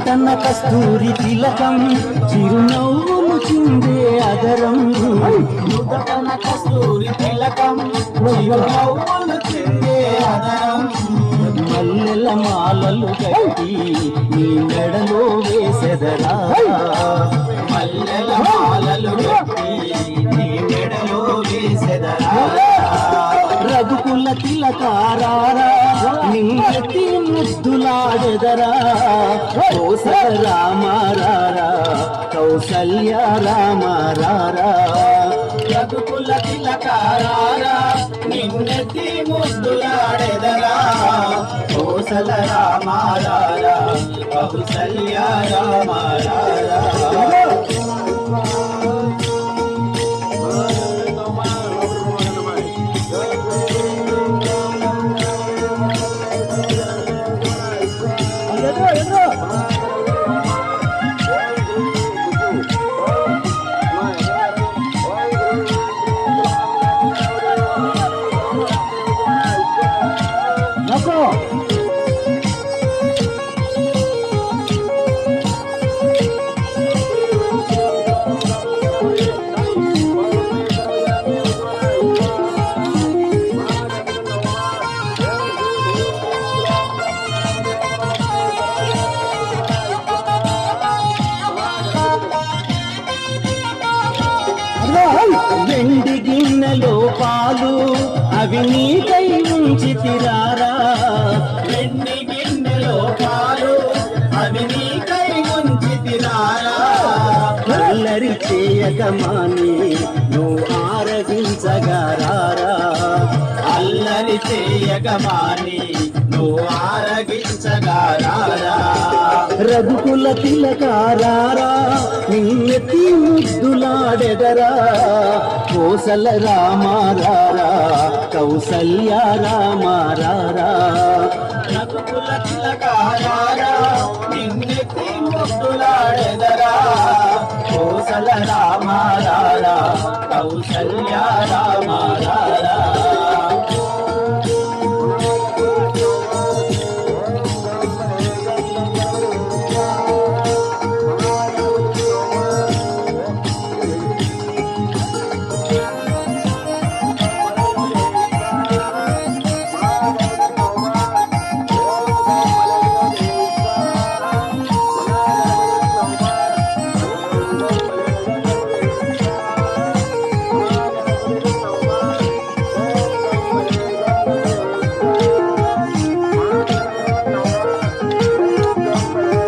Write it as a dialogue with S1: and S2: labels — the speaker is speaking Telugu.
S1: నుదుటన కస్తూరి తిలకం చిరునవ్వులు చిందే అదరం
S2: నుదుటన కస్తూరి తిలకం చిరునవ్వులు చిందే అదరం
S1: మల్లెల మాలలు కట్టి నీ మెడలో వేసెదరా
S2: మల్లెల మాలలు కట్టి నీ మెడలో వేసెదరా
S1: రఘుకుల తిలకారారా నిన్నటి ముద్దులాడెదరా కోసల రామారారా కౌసల్య రామారారా
S2: రఘుకుల తిలకారారా నిన్నటి ముద్దులాడెదరా కోసల రామారారా కౌసల్య రామారారా
S1: వెండి గిన్నెలో పాలు అవి నీకై ఉంచి తిరారా
S2: వెండి గిన్నెలో పాలు అవి నీకై ఉంచి తిరారా
S1: అల్లరి చేయగమాని నువ్వు ఆరగించగారారా
S2: అల్లరి చేయగమాని నువ్వు ఆరగించగారారా
S1: రఘుకుల తిలకారారా నిన్నెత్తి ముద్దులాడెదరా కోసల రామారారా కౌసల్య రామారారా
S2: రఘుకుల తిలకారారా నిన్నెత్తి ముద్దులాడెదరా కోసల రామారారా కౌసల్య రామారారా